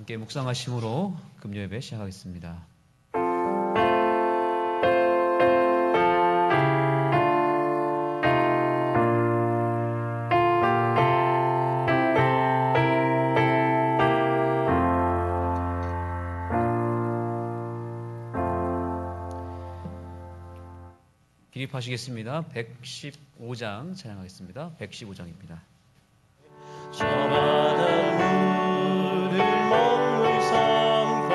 함께 묵상하심으로 금요 예배 시작하겠습니다. 기립하시겠습니다. 115장 찬양하겠습니다. 115장입니다. 저 바다 물을 먹물 삼고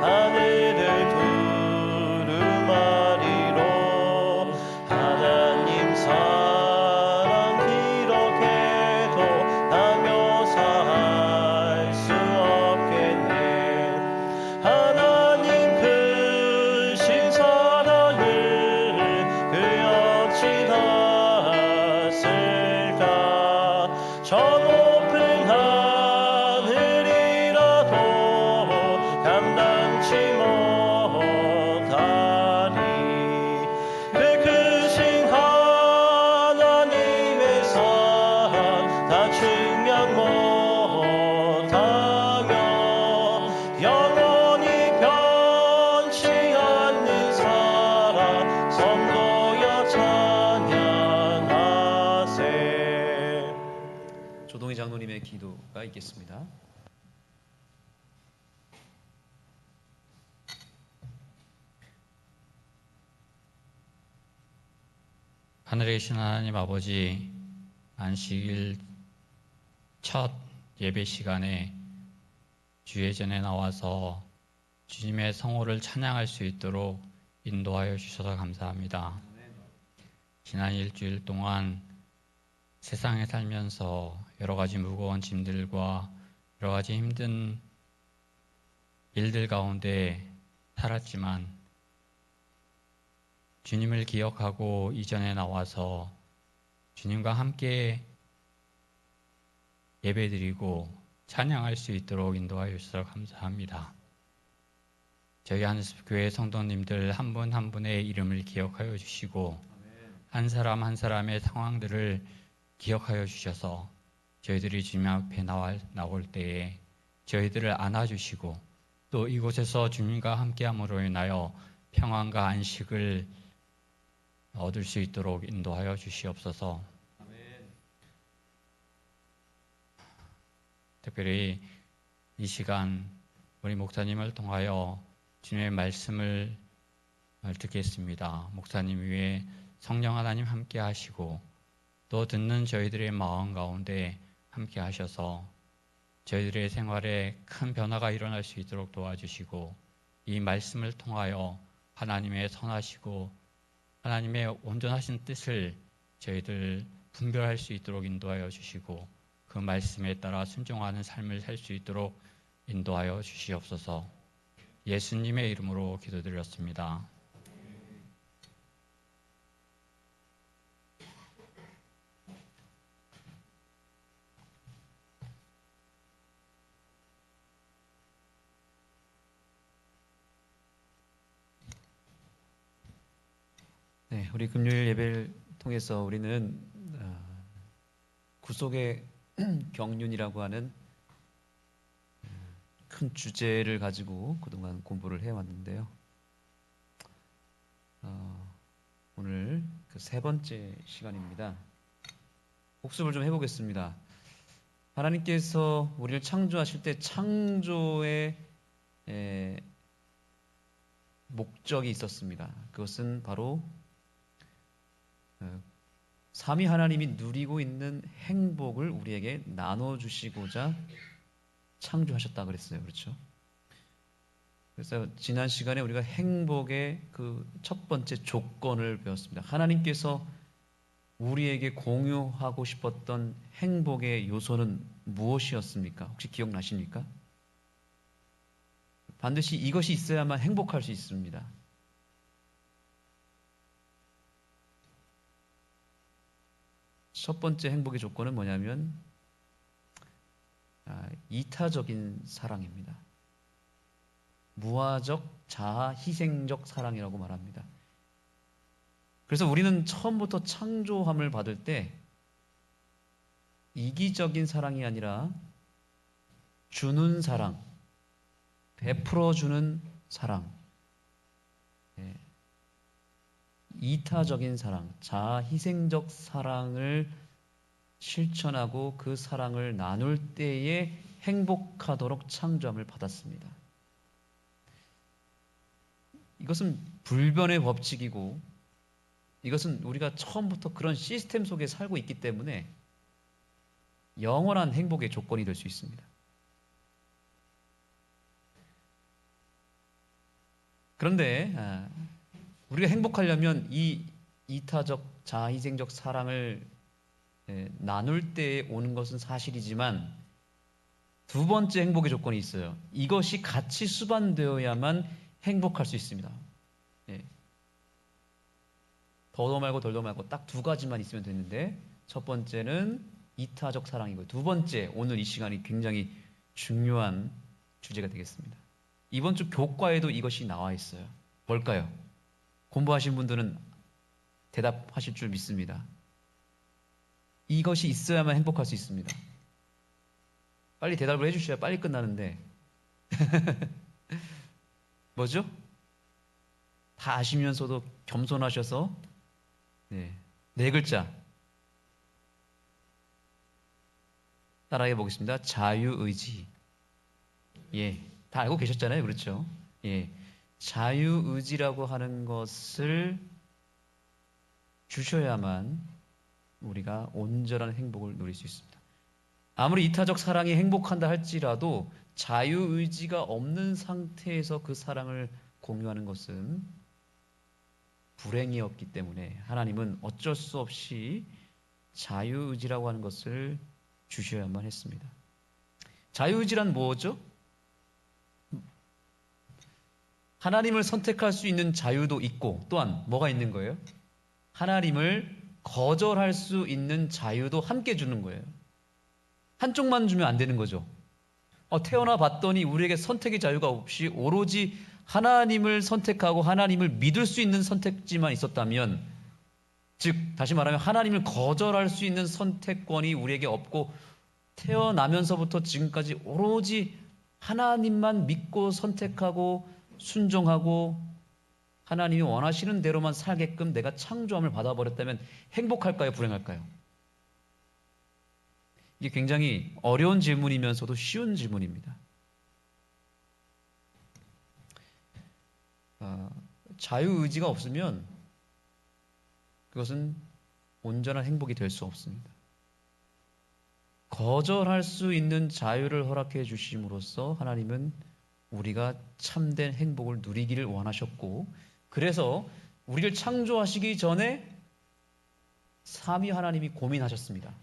하늘을 두루마리로 하나님 사랑 기록해도 다 묘사할 수 없겠네. 하나님 크신 사랑을 그 어찌 다 쓸까. 저 높은 하늘이라도 감당치 못하리. 그 크신 하나님의 사랑 다 측량 못하며 영원히 변치 않는 사랑 선도여 찬양하세. 조동희 장로님의 기도가 있겠습니다. 하늘에 계신 하나님 아버지, 안식일 첫 예배 시간에 주의 전에 나와서 주님의 성호를 찬양할 수 있도록 인도하여 주셔서 감사합니다. 지난 일주일 동안 세상에 살면서 여러 가지 무거운 짐들과 여러 가지 힘든 일들 가운데 살았지만 주님을 기억하고 이전에 나와서 주님과 함께 예배드리고 찬양할 수 있도록 인도하여 주셔서 감사합니다. 저희 안습교회 성도님들 한 분 한 분의 이름을 기억하여 주시고 한 사람 한 사람의 상황들을 기억하여 주셔서 저희들이 주님 앞에 나올 때에 저희들을 안아주시고 또 이곳에서 주님과 함께함으로 인하여 평안과 안식을 얻을 수 있도록 인도하여 주시옵소서. 특별히 이 시간 우리 목사님을 통하여 주님의 말씀을 듣겠습니다. 목사님 위에 성령 하나님 함께 하시고 또 듣는 저희들의 마음 가운데 함께 하셔서 저희들의 생활에 큰 변화가 일어날 수 있도록 도와주시고 이 말씀을 통하여 하나님의 선하시고 하나님의 온전하신 뜻을 저희들 분별할 수 있도록 인도하여 주시고 그 말씀에 따라 순종하는 삶을 살 수 있도록 인도하여 주시옵소서. 예수님의 이름으로 기도드렸습니다. 네, 우리 금요일 예배를 통해서 우리는 구속의 경륜이라고 하는 큰 주제를 가지고 그동안 공부를 해왔는데요. 오늘 그 세 번째 시간입니다. 복습을 좀 해보겠습니다. 하나님께서 우리를 창조하실 때 창조의 목적이 있었습니다. 그것은 바로 삼위 하나님이 누리고 있는 행복을 우리에게 나눠주시고자 창조하셨다 그랬어요. 그렇죠? 그래서 지난 시간에 우리가 행복의 그 첫 번째 조건을 배웠습니다. 하나님께서 우리에게 공유하고 싶었던 행복의 요소는 무엇이었습니까? 혹시 기억나십니까? 반드시 이것이 있어야만 행복할 수 있습니다. 첫 번째 행복의 조건은 뭐냐면 이타적인 사랑입니다. 무화적, 자아, 희생적 사랑이라고 말합니다. 그래서 우리는 처음부터 창조함을 받을 때 이기적인 사랑이 아니라 주는 사랑, 베풀어주는 사랑, 이타적인 사랑, 자아 희생적 사랑을 실천하고 그 사랑을 나눌 때에 행복하도록 창조함을 받았습니다. 이것은 불변의 법칙이고 이것은 우리가 처음부터 그런 시스템 속에 살고 있기 때문에 영원한 행복의 조건이 될 수 있습니다. 그런데 우리가 행복하려면 이 이타적 자아희생적 사랑을 나눌 때 오는 것은 사실이지만 두 번째 행복의 조건이 있어요. 이것이 같이 수반되어야만 행복할 수 있습니다. 더도 말고 덜도 말고 딱 두 가지만 있으면 되는데 첫 번째는 이타적 사랑이고 두 번째 오늘 이 시간이 굉장히 중요한 주제가 되겠습니다. 이번 주 교과에도 이것이 나와 있어요. 뭘까요? 공부하신 분들은 대답하실 줄 믿습니다. 이것이 있어야만 행복할 수 있습니다. 빨리 대답을 해주셔야 빨리 끝나는데 뭐죠? 다 아시면서도 겸손하셔서 네 글자 따라해 보겠습니다. 자유의지. 다 알고 계셨잖아요. 그렇죠? 자유의지라고 하는 것을 주셔야만 우리가 온전한 행복을 누릴 수 있습니다. 아무리 이타적 사랑이 행복한다 할지라도 자유의지가 없는 상태에서 그 사랑을 공유하는 것은 불행이었기 때문에 하나님은 어쩔 수 없이 자유의지라고 하는 것을 주셔야만 했습니다. 자유의지란 뭐죠? 하나님을 선택할 수 있는 자유도 있고 또한 뭐가 있는 거예요? 하나님을 거절할 수 있는 자유도 함께 주는 거예요. 한쪽만 주면 안 되는 거죠. 태어나 봤더니 우리에게 선택의 자유가 없이 오로지 하나님을 선택하고 하나님을 믿을 수 있는 선택지만 있었다면, 즉 다시 말하면 하나님을 거절할 수 있는 선택권이 우리에게 없고 태어나면서부터 지금까지 오로지 하나님만 믿고 선택하고 순종하고 하나님이 원하시는 대로만 살게끔 내가 창조함을 받아버렸다면 행복할까요? 불행할까요? 이게 굉장히 어려운 질문이면서도 쉬운 질문입니다. 자유의지가 없으면 그것은 온전한 행복이 될 수 없습니다. 거절할 수 있는 자유를 허락해 주심으로써 하나님은 우리가 참된 행복을 누리기를 원하셨고, 그래서 우리를 창조하시기 전에 삼위 하나님이 고민하셨습니다.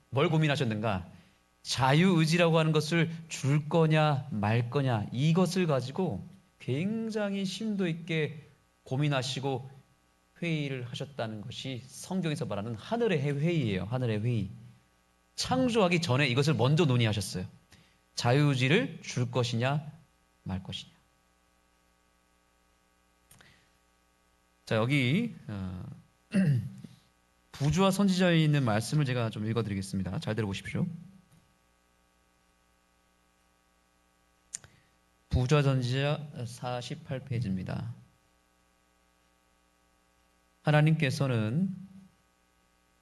뭘 고민하셨는가? 자유의지라고 하는 것을 줄 거냐 말 거냐, 이것을 가지고 굉장히 심도 있게 고민하시고 회의를 하셨다는 것이 성경에서 말하는 하늘의 회의예요. 하늘의 회의. 창조하기 전에 이것을 먼저 논의하셨어요. 자유의지를 줄 것이냐 말 것이냐. 자, 여기 부주와 선지자에 있는 말씀을 제가 좀 읽어드리겠습니다. 잘 들어보십시오. 부주와 선지자 48페이지입니다. 하나님께서는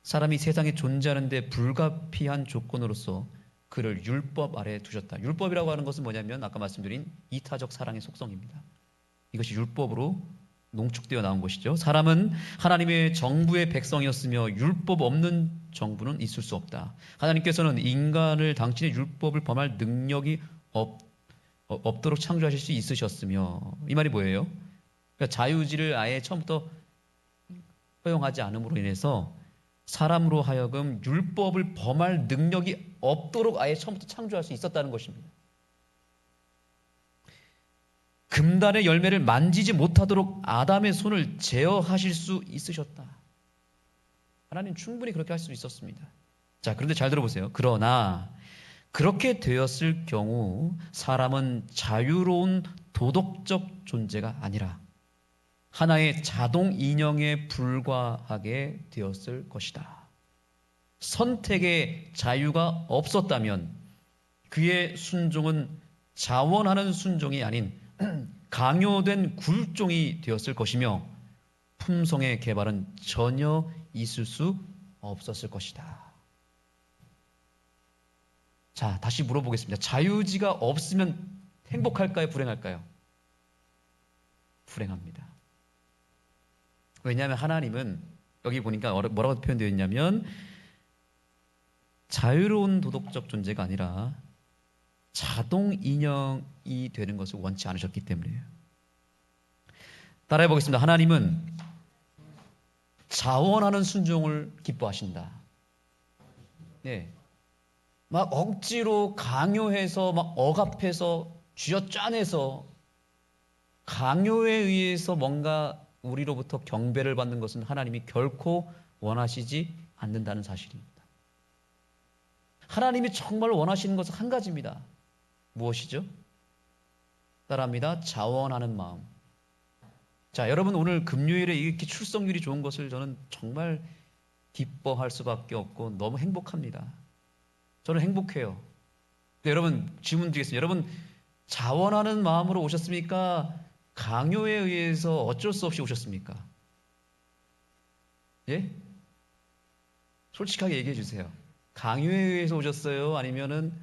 사람이 세상에 존재하는 데 불가피한 조건으로서 그를 율법 아래에 두셨다. 율법이라고 하는 것은 뭐냐면 아까 말씀드린 이타적 사랑의 속성입니다. 이것이 율법으로 농축되어 나온 것이죠. 사람은 하나님의 정부의 백성이었으며 율법 없는 정부는 있을 수 없다. 하나님께서는 인간을 당신의 율법을 범할 능력이 없도록 창조하실 수 있으셨으며, 이 말이 뭐예요? 그러니까 자유의지를 아예 처음부터 허용하지 않음으로 인해서 사람으로 하여금 율법을 범할 능력이 없도록 아예 처음부터 창조할 수 있었다는 것입니다. 금단의 열매를 만지지 못하도록 아담의 손을 제어하실 수 있으셨다. 하나님 충분히 그렇게 할 수 있었습니다. 자, 그런데 잘 들어보세요. 그러나 그렇게 되었을 경우 사람은 자유로운 도덕적 존재가 아니라 하나의 자동 인형에 불과하게 되었을 것이다. 선택의 자유가 없었다면 그의 순종은 자원하는 순종이 아닌 강요된 굴종이 되었을 것이며 품성의 개발은 전혀 있을 수 없었을 것이다. 자, 다시 물어보겠습니다. 자유의지가 없으면 행복할까요? 불행할까요? 불행합니다. 왜냐하면 하나님은 여기 보니까 뭐라고 표현되어 있냐면 자유로운 도덕적 존재가 아니라 자동 인형이 되는 것을 원치 않으셨기 때문이에요. 따라해 보겠습니다. 하나님은 자원하는 순종을 기뻐하신다. 네. 막 억지로 강요해서 막 억압해서 쥐어짜내서 강요에 의해서 뭔가 우리로부터 경배를 받는 것은 하나님이 결코 원하시지 않는다는 사실입니다. 하나님이 정말 원하시는 것은 한 가지입니다. 무엇이죠? 따라합니다. 자원하는 마음. 자, 여러분 오늘 금요일에 이렇게 출석률이 좋은 것을 저는 정말 기뻐할 수밖에 없고 너무 행복합니다. 저는 행복해요. 근데 여러분 질문 드리겠습니다. 여러분 자원하는 마음으로 오셨습니까? 강요에 의해서 어쩔 수 없이 오셨습니까? 예? 솔직하게 얘기해 주세요. 강요에 의해서 오셨어요? 아니면은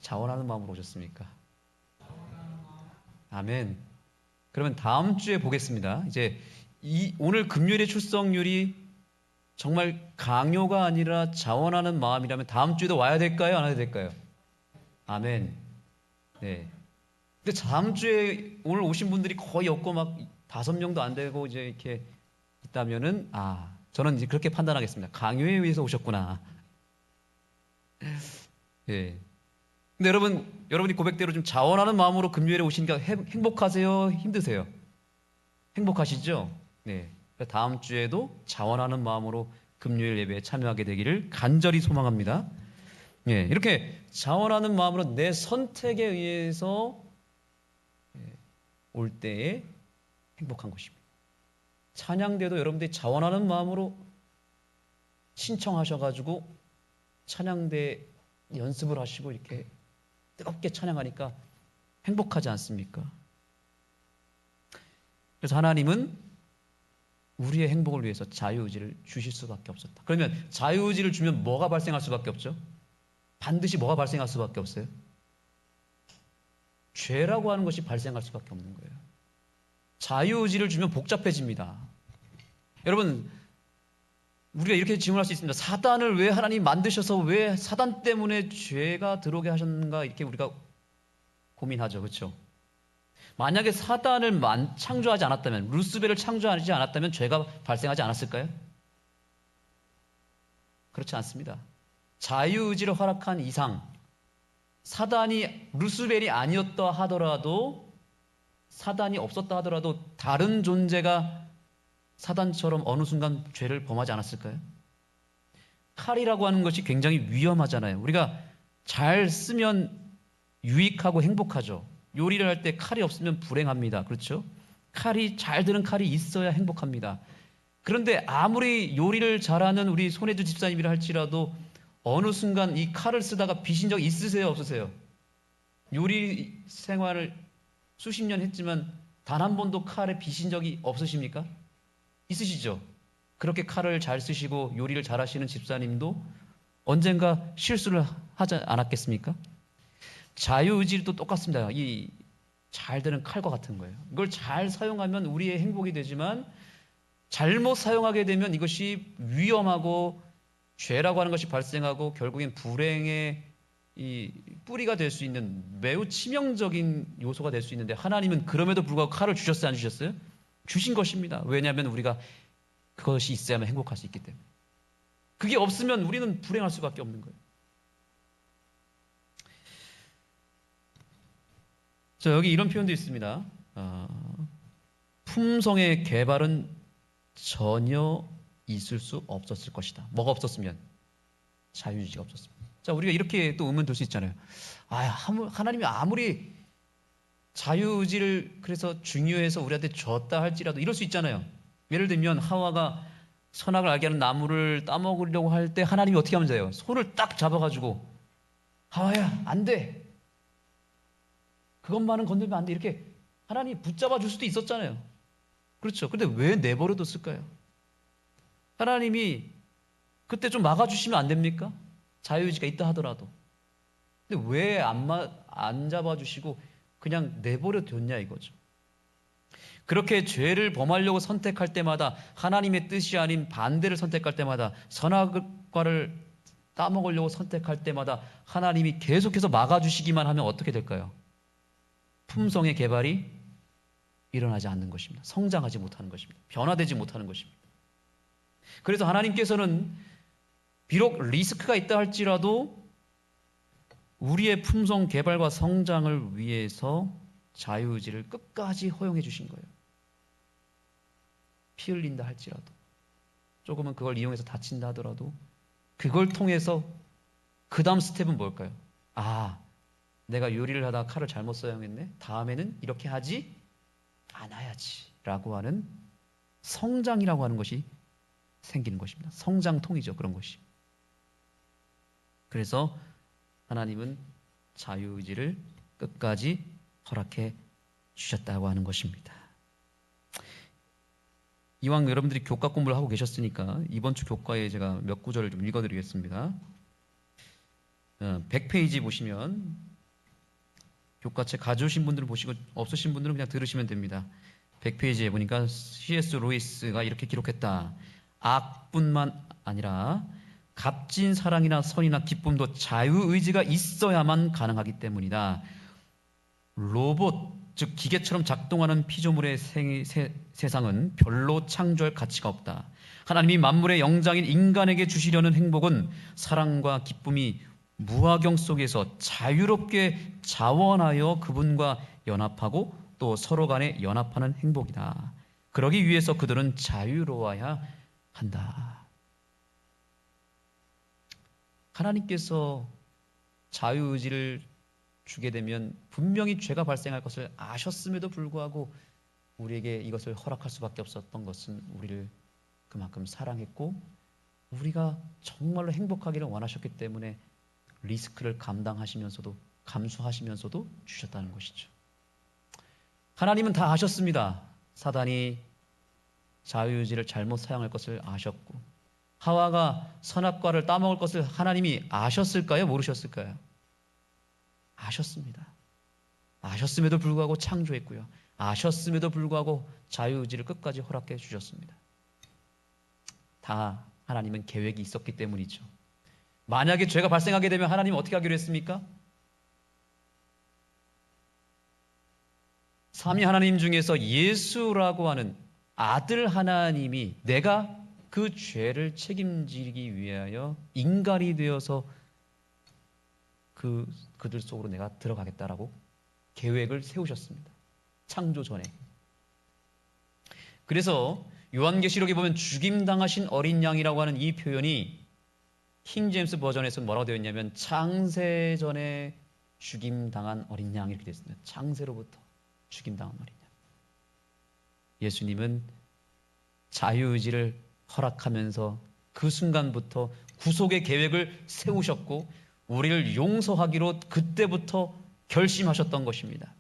자원하는 마음으로 오셨습니까? 아멘. 그러면 다음 주에 보겠습니다. 이제 오늘 금요일의 출석률이 정말 강요가 아니라 자원하는 마음이라면 다음 주에도 와야 될까요? 안 와야 될까요? 아멘. 네. 근데 다음 주에 오늘 오신 분들이 거의 없고 막 5명도 안 되고 이제 이렇게 있다면은 저는 이제 그렇게 판단하겠습니다. 강요에 의해서 오셨구나. 예. 근데 여러분이 고백대로 좀 자원하는 마음으로 금요일에 오시니까 행복하세요? 힘드세요? 행복하시죠? 네. 다음 주에도 자원하는 마음으로 금요일 예배에 참여하게 되기를 간절히 소망합니다. 예. 이렇게 자원하는 마음으로 내 선택에 의해서 올 때에 행복한 것입니다. 찬양대도 여러분들이 자원하는 마음으로 신청하셔가지고 찬양대 연습을 하시고 이렇게 뜨겁게 찬양하니까 행복하지 않습니까? 그래서 하나님은 우리의 행복을 위해서 자유의지를 주실 수밖에 없었다. 그러면 자유의지를 주면 뭐가 발생할 수밖에 없죠? 반드시 뭐가 발생할 수밖에 없어요? 죄라고 하는 것이 발생할 수밖에 없는 거예요. 자유의지를 주면 복잡해집니다. 여러분 우리가 이렇게 질문할 수 있습니다. 사단을 왜 하나님 만드셔서 왜 사단 때문에 죄가 들어오게 하셨는가 이렇게 우리가 고민하죠. 그렇죠? 만약에 사단을 창조하지 않았다면 루스벨을 창조하지 않았다면 죄가 발생하지 않았을까요? 그렇지 않습니다. 자유의지를 허락한 이상 사단이 루스벨이 아니었다 하더라도 사단이 없었다 하더라도 다른 존재가 사단처럼 어느 순간 죄를 범하지 않았을까요? 칼이라고 하는 것이 굉장히 위험하잖아요. 우리가 잘 쓰면 유익하고 행복하죠. 요리를 할 때 칼이 없으면 불행합니다. 그렇죠? 잘 드는 칼이 있어야 행복합니다. 그런데 아무리 요리를 잘하는 우리 손혜주 집사님이라 할지라도 어느 순간 이 칼을 쓰다가 비신 적 있으세요? 없으세요? 요리 생활을 수십 년 했지만 단 한 번도 칼에 비신 적이 없으십니까? 있으시죠? 그렇게 칼을 잘 쓰시고 요리를 잘 하시는 집사님도 언젠가 실수를 하지 않았겠습니까? 자유의지도 똑같습니다. 이 잘 되는 칼과 같은 거예요. 이걸 잘 사용하면 우리의 행복이 되지만 잘못 사용하게 되면 이것이 위험하고 죄라고 하는 것이 발생하고 결국엔 불행의 이 뿌리가 될 수 있는 매우 치명적인 요소가 될 수 있는데 하나님은 그럼에도 불구하고 칼을 주셨어요? 안 주셨어요? 주신 것입니다. 왜냐하면 우리가 그것이 있어야만 행복할 수 있기 때문에. 그게 없으면 우리는 불행할 수밖에 없는 거예요. 자, 여기 이런 표현도 있습니다. 품성의 개발은 전혀 있을 수 없었을 것이다. 뭐가 없었으면? 자유의지가 없었습니다. 자, 우리가 이렇게 또 의문 들 수 있잖아요. 하나님이 아무리 자유의지를 그래서 중요해서 우리한테 줬다 할지라도 이럴 수 있잖아요. 예를 들면 하와가 선악을 알게 하는 나무를 따먹으려고 할 때 하나님이 어떻게 하면 돼요? 손을 딱 잡아가지고 하와야 안 돼. 그것만은 건들면 안 돼. 이렇게 하나님이 붙잡아 줄 수도 있었잖아요. 그렇죠. 근데 왜 내버려뒀을까요? 하나님이 그때 좀 막아주시면 안 됩니까? 자유의지가 있다 하더라도. 근데 왜 안 잡아주시고 그냥 내버려뒀냐 이거죠. 그렇게 죄를 범하려고 선택할 때마다, 하나님의 뜻이 아닌 반대를 선택할 때마다, 선악과를 따먹으려고 선택할 때마다 하나님이 계속해서 막아주시기만 하면 어떻게 될까요? 품성의 개발이 일어나지 않는 것입니다. 성장하지 못하는 것입니다. 변화되지 못하는 것입니다. 그래서 하나님께서는 비록 리스크가 있다 할지라도 우리의 품성 개발과 성장을 위해서 자유의지를 끝까지 허용해 주신 거예요. 피 흘린다 할지라도, 조금은 그걸 이용해서 다친다 하더라도 그걸 통해서 그 다음 스텝은 뭘까요? 아, 내가 요리를 하다가 칼을 잘못 사용했네. 다음에는 이렇게 하지 않아야지 라고 하는 성장이라고 하는 것이 생기는 것입니다. 성장통이죠, 그런 것이. 그래서 하나님은 자유의지를 끝까지 허락해 주셨다고 하는 것입니다. 이왕 여러분들이 교과 공부를 하고 계셨으니까 이번 주 교과에 제가 몇 구절을 좀 읽어드리겠습니다. 100페이지 보시면, 교과책 가져오신 분들은 보시고 없으신 분들은 그냥 들으시면 됩니다. 100페이지에 보니까 C.S. 루이스가 이렇게 기록했다. 악뿐만 아니라 값진 사랑이나 선이나 기쁨도 자유의지가 있어야만 가능하기 때문이다. 로봇, 즉 기계처럼 작동하는 피조물의 세상은 별로 창조할 가치가 없다. 하나님이 만물의 영장인 인간에게 주시려는 행복은 사랑과 기쁨이 무화경 속에서 자유롭게 자원하여 그분과 연합하고 또 서로 간에 연합하는 행복이다. 그러기 위해서 그들은 자유로워야 한다. 하나님께서 자유의지를 주게 되면 분명히 죄가 발생할 것을 아셨음에도 불구하고 우리에게 이것을 허락할 수밖에 없었던 것은 우리를 그만큼 사랑했고 우리가 정말로 행복하기를 원하셨기 때문에 리스크를 감당하시면서도 감수하시면서도 주셨다는 것이죠. 하나님은 다 아셨습니다. 사단이 자유의지를 잘못 사용할 것을 아셨고 하와가 선악과를 따먹을 것을 하나님이 아셨을까요? 모르셨을까요? 아셨습니다. 아셨음에도 불구하고 창조했고요. 아셨음에도 불구하고 자유의지를 끝까지 허락해 주셨습니다. 다 하나님은 계획이 있었기 때문이죠. 만약에 죄가 발생하게 되면 하나님은 어떻게 하기로 했습니까? 삼위 하나님 중에서 예수라고 하는 아들 하나님이 내가 그 죄를 책임지기 위하여 인간이 되어서 그들 속으로 내가 들어가겠다라고 계획을 세우셨습니다. 창조 전에. 그래서 요한계시록에 보면 죽임당하신 어린 양이라고 하는 이 표현이 킹제임스 버전에서는 뭐라고 되어 있냐면 창세 전에 죽임당한 어린 양 이렇게 되어 있습니다. 창세로부터 죽임당한 어린 양. 예수님은 자유의지를 허락하면서 그 순간부터 구속의 계획을 세우셨고 우리를 용서하기로 그때부터 결심하셨던 것입니다.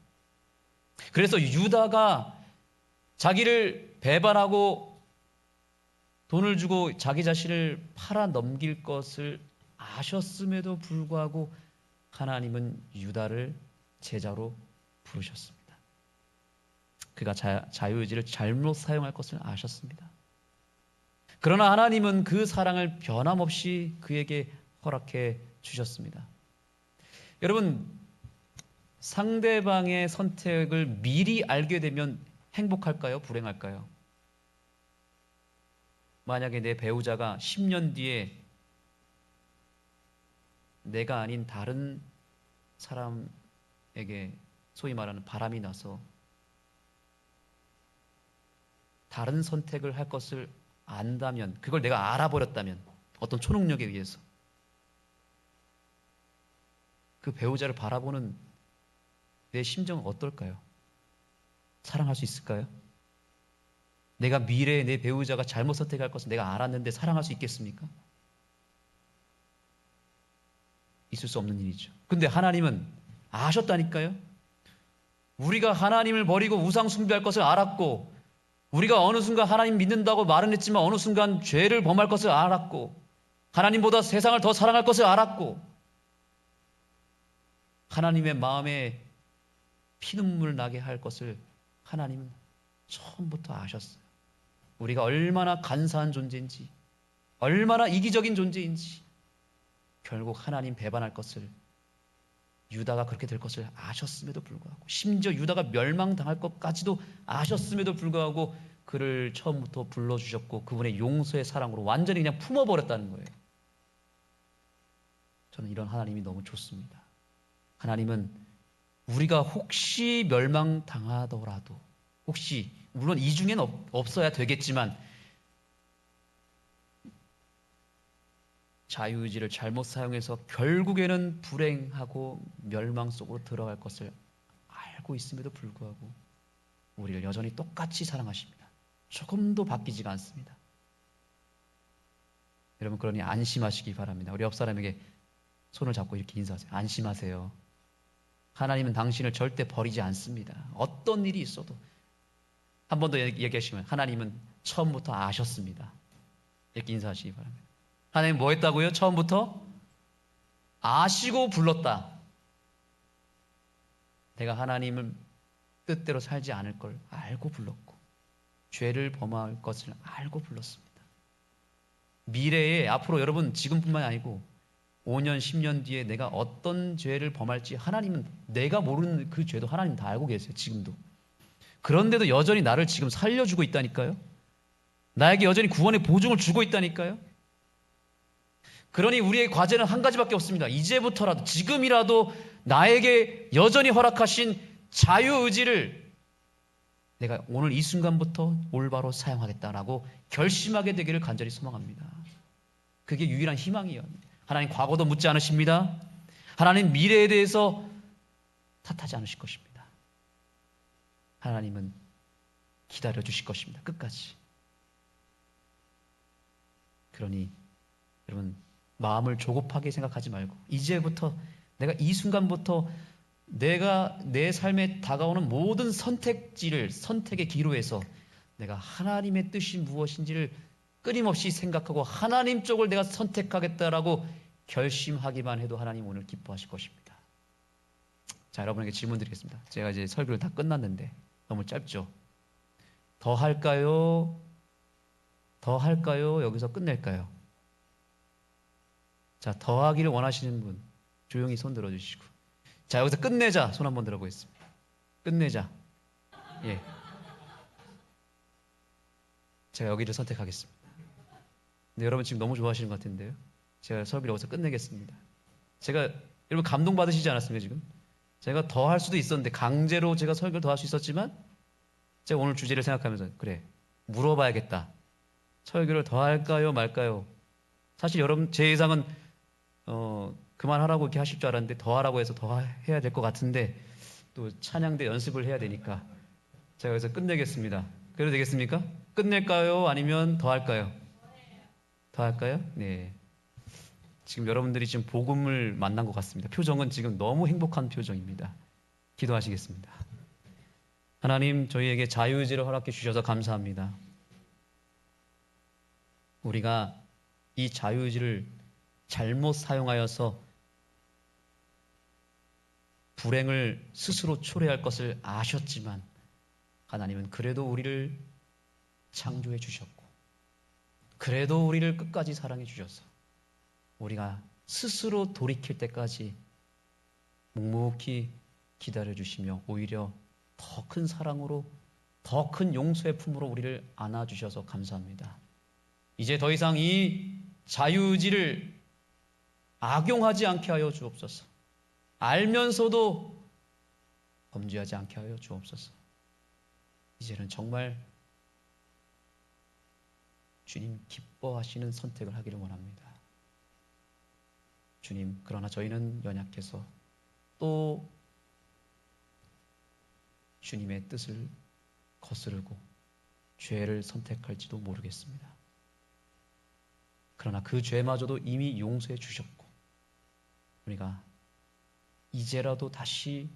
그래서 유다가 자기를 배반하고 돈을 주고 자기 자신을 팔아 넘길 것을 아셨음에도 불구하고 하나님은 유다를 제자로 부르셨습니다. 그가 자유의지를 잘못 사용할 것을 아셨습니다. 그러나 하나님은 그 사랑을 변함없이 그에게 허락해 주셨습니다. 여러분, 상대방의 선택을 미리 알게 되면 행복할까요? 불행할까요? 만약에 내 배우자가 10년 뒤에 내가 아닌 다른 사람에게 소위 말하는 바람이 나서 다른 선택을 할 것을 안다면, 그걸 내가 알아버렸다면, 어떤 초능력에 의해서 그 배우자를 바라보는 내 심정은 어떨까요? 사랑할 수 있을까요? 내가 미래에 내 배우자가 잘못 선택할 것을 내가 알았는데 사랑할 수 있겠습니까? 있을 수 없는 일이죠. 근데 하나님은 아셨다니까요? 우리가 하나님을 버리고 우상 숭배할 것을 알았고, 우리가 어느 순간 하나님 믿는다고 말은 했지만 어느 순간 죄를 범할 것을 알았고, 하나님보다 세상을 더 사랑할 것을 알았고, 하나님의 마음에 피눈물 나게 할 것을 하나님은 처음부터 아셨어요. 우리가 얼마나 간사한 존재인지, 얼마나 이기적인 존재인지, 결국 하나님 배반할 것을, 유다가 그렇게 될 것을 아셨음에도 불구하고, 심지어 유다가 멸망당할 것까지도 아셨음에도 불구하고 그를 처음부터 불러주셨고 그분의 용서의 사랑으로 완전히 그냥 품어버렸다는 거예요. 저는 이런 하나님이 너무 좋습니다. 하나님은 우리가 혹시 멸망당하더라도, 혹시, 물론 이 중에는 없어야 되겠지만, 자유의지를 잘못 사용해서 결국에는 불행하고 멸망 속으로 들어갈 것을 알고 있음에도 불구하고 우리를 여전히 똑같이 사랑하십니다. 조금도 바뀌지가 않습니다. 여러분, 그러니 안심하시기 바랍니다. 우리 옆 사람에게 손을 잡고 이렇게 인사하세요. 안심하세요. 하나님은 당신을 절대 버리지 않습니다. 어떤 일이 있어도. 한 번 더 얘기하시면, 하나님은 처음부터 아셨습니다. 이렇게 인사하시기 바랍니다. 하나님 뭐 했다고요? 처음부터 아시고 불렀다. 내가 하나님을 뜻대로 살지 않을 걸 알고 불렀고, 죄를 범할 것을 알고 불렀습니다. 미래에, 앞으로 여러분 지금뿐만 아니고 5년, 10년 뒤에 내가 어떤 죄를 범할지 하나님은, 내가 모르는 그 죄도 하나님 다 알고 계세요. 지금도. 그런데도 여전히 나를 지금 살려주고 있다니까요. 나에게 여전히 구원의 보증을 주고 있다니까요. 그러니 우리의 과제는 한 가지밖에 없습니다. 이제부터라도, 지금이라도 나에게 여전히 허락하신 자유의지를 내가 오늘 이 순간부터 올바로 사용하겠다라고 결심하게 되기를 간절히 소망합니다. 그게 유일한 희망이에요. 하나님 과거도 묻지 않으십니다. 하나님 미래에 대해서 탓하지 않으실 것입니다. 하나님은 기다려 주실 것입니다. 끝까지. 그러니 여러분, 마음을 조급하게 생각하지 말고, 이제부터, 내가 이 순간부터 내가 내 삶에 다가오는 모든 선택의 기로에서 내가 하나님의 뜻이 무엇인지를 끊임없이 생각하고 하나님 쪽을 내가 선택하겠다라고 결심하기만 해도 하나님 오늘 기뻐하실 것입니다. 자, 여러분에게 질문 드리겠습니다. 제가 이제 설교를 다 끝났는데 너무 짧죠? 더 할까요? 더 할까요? 여기서 끝낼까요? 자, 더 하기를 원하시는 분 조용히 손 들어주시고, 자, 여기서 끝내자 손 한번 들어보겠습니다. 끝내자. 예, 제가 여기를 선택하겠습니다. 근데 여러분 지금 너무 좋아하시는 것 같은데요. 제가 설교를 여기서 끝내겠습니다. 제가, 여러분 감동받으시지 않았습니까? 지금 제가 더 할 수도 있었는데, 강제로 제가 설교를 더 할 수 있었지만, 제가 오늘 주제를 생각하면서 그래, 물어봐야겠다. 설교를 더 할까요 말까요? 사실 여러분 제 예상은 그만하라고 이렇게 하실 줄 알았는데 더 하라고 해서 더 해야 될 것 같은데, 또 찬양대 연습을 해야 되니까 제가 여기서 끝내겠습니다. 그래도 되겠습니까? 끝낼까요? 아니면 더 할까요? 더 할까요? 네. 지금 여러분들이 지금 복음을 만난 것 같습니다. 표정은 지금 너무 행복한 표정입니다. 기도하시겠습니다. 하나님, 저희에게 자유의지를 허락해 주셔서 감사합니다. 우리가 이 자유의지를 잘못 사용하여서 불행을 스스로 초래할 것을 아셨지만, 하나님은 그래도 우리를 창조해 주셨고, 그래도 우리를 끝까지 사랑해 주셔서 우리가 스스로 돌이킬 때까지 묵묵히 기다려 주시며, 오히려 더 큰 사랑으로, 더 큰 용서의 품으로 우리를 안아 주셔서 감사합니다. 이제 더 이상 이 자유의지를 악용하지 않게 하여 주옵소서. 알면서도 범죄하지 않게 하여 주옵소서. 이제는 정말 주님 기뻐하시는 선택을 하기를 원합니다. 주님, 그러나 저희는 연약해서 또 주님의 뜻을 거스르고 죄를 선택할지도 모르겠습니다. 그러나 그 죄마저도 이미 용서해 주셨고, 우리가 이제라도 다시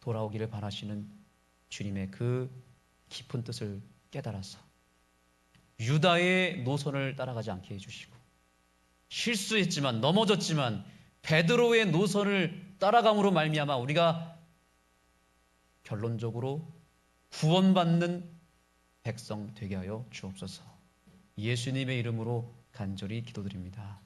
돌아오기를 바라시는 주님의 그 깊은 뜻을 깨달아서 유다의 노선을 따라가지 않게 해주시고, 실수했지만 넘어졌지만 베드로의 노선을 따라감으로 말미암아 우리가 결론적으로 구원받는 백성 되게 하여 주옵소서. 예수님의 이름으로 간절히 기도드립니다.